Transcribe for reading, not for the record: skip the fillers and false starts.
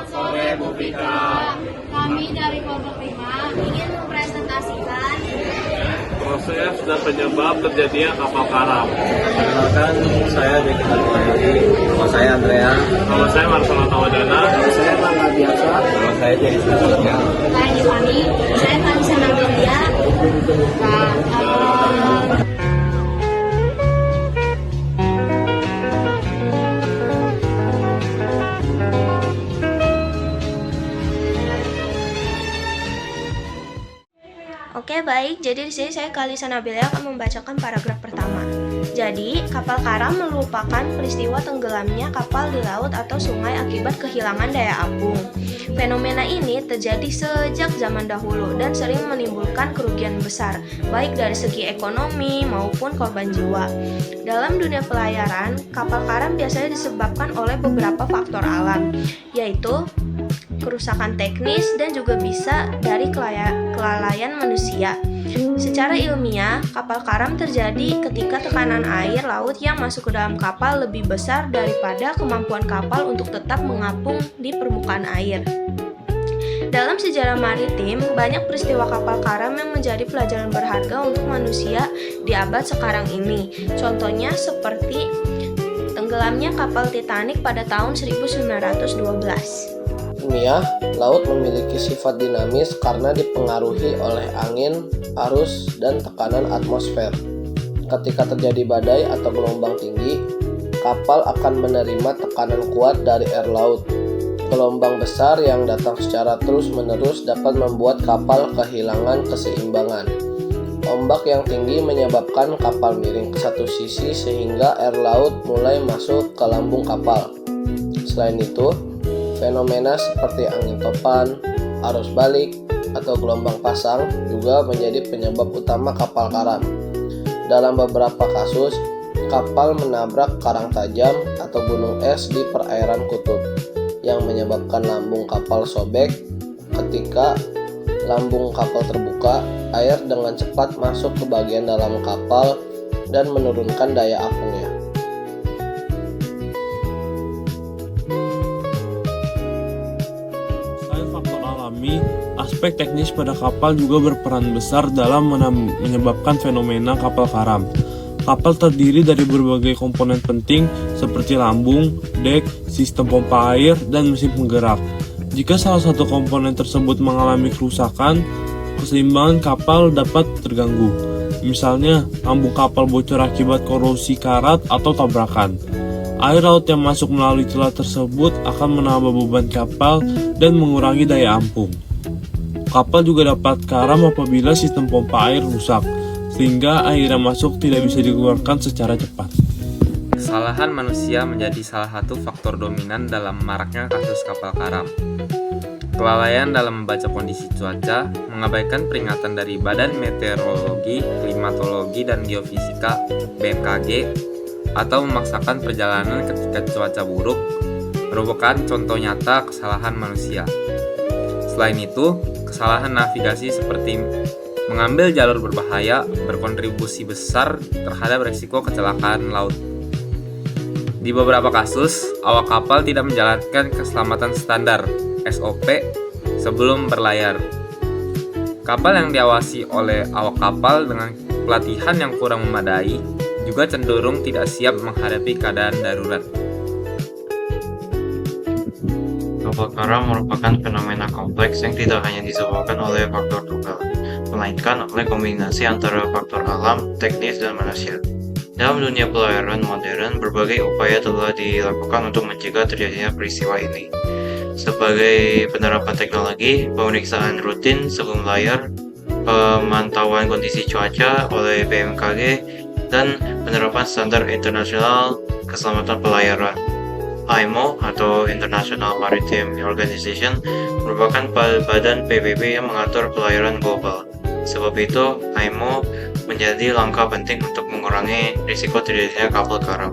Selamat sore Bu Vika. Kami dari kelompok 5 ingin mempresentasikan Proses dan penyebab terjadinya kapal karam. Perkenalkan, saya Jeki Tanuwayudi. Nama saya Andrea. Nama saya Marcelo Tawadana. Nama saya Mangga Biasa. Nama saya Jadi Satunya. saya Yuvani, saya Kalisa Nabelia. Oke baik, jadi di sini saya Kalisa Nabelia akan membacakan paragraf pertama. Jadi, kapal karam merupakan peristiwa tenggelamnya kapal di laut atau sungai akibat kehilangan daya apung. Fenomena ini terjadi sejak zaman dahulu dan sering menimbulkan kerugian besar, baik dari segi ekonomi maupun korban jiwa. Dalam dunia pelayaran, kapal karam biasanya disebabkan oleh beberapa faktor alam, yaitu kerusakan teknis dan juga bisa dari kelalaian manusia. Secara ilmiah, kapal karam terjadi ketika tekanan air laut yang masuk ke dalam kapal lebih besar daripada kemampuan kapal untuk tetap mengapung di permukaan air. Dalam sejarah maritim, banyak peristiwa kapal karam yang menjadi pelajaran berharga untuk manusia di abad sekarang ini. Contohnya seperti tenggelamnya kapal Titanic pada tahun 1912. Ilmiah, laut memiliki sifat dinamis karena dipengaruhi oleh angin, arus, dan tekanan atmosfer. Ketika terjadi badai atau gelombang tinggi, kapal akan menerima tekanan kuat dari air laut. Gelombang besar yang datang secara terus-menerus dapat membuat kapal kehilangan keseimbangan. Ombak yang tinggi menyebabkan kapal miring ke satu sisi sehingga air laut mulai masuk ke lambung kapal. Selain itu, fenomena seperti angin topan, arus balik, atau gelombang pasang juga menjadi penyebab utama kapal karam. Dalam beberapa kasus, kapal menabrak karang tajam atau gunung es di perairan kutub, yang menyebabkan lambung kapal sobek. Ketika lambung kapal terbuka, air dengan cepat masuk ke bagian dalam kapal dan menurunkan daya apungnya. Selain faktor alami, aspek teknis pada kapal juga berperan besar dalam menyebabkan fenomena kapal karam. Kapal terdiri dari berbagai komponen penting seperti lambung, dek, sistem pompa air, dan mesin penggerak. Jika salah satu komponen tersebut mengalami kerusakan, keseimbangan kapal dapat terganggu. Misalnya, lambung kapal bocor akibat korosi karat atau tabrakan. Air laut yang masuk melalui celah tersebut akan menambah beban kapal dan mengurangi daya ampung. Kapal juga dapat karam apabila sistem pompa air rusak, sehingga air yang masuk tidak bisa dikeluarkan secara cepat. Kesalahan manusia menjadi salah satu faktor dominan dalam maraknya kasus kapal karam. Kelalaian dalam membaca kondisi cuaca, mengabaikan peringatan dari Badan Meteorologi, Klimatologi, dan Geofisika (BMKG), atau memaksakan perjalanan ketika cuaca buruk, merupakan contoh nyata kesalahan manusia. Selain itu, kesalahan navigasi seperti mengambil jalur berbahaya berkontribusi besar terhadap risiko kecelakaan laut. Di beberapa kasus, awak kapal tidak menjalankan keselamatan standar (SOP) sebelum berlayar. Kapal yang diawasi oleh awak kapal dengan pelatihan yang kurang memadai juga cenderung tidak siap menghadapi keadaan darurat. Kapal karam merupakan fenomena kompleks yang tidak hanya disebabkan oleh faktor tunggal, melainkan oleh kombinasi antara faktor alam, teknis, dan manusia. Dalam dunia pelayaran modern, berbagai upaya telah dilakukan untuk mencegah terjadinya peristiwa ini. Sebagai penerapan teknologi, pemeriksaan rutin sebelum layar, pemantauan kondisi cuaca oleh BMKG, dan penerapan standar internasional keselamatan pelayaran. IMO atau International Maritime Organization merupakan badan PBB yang mengatur pelayaran global. Sebab itu, IMO menjadi langkah penting untuk mengurangi risiko terjadinya kapal karam.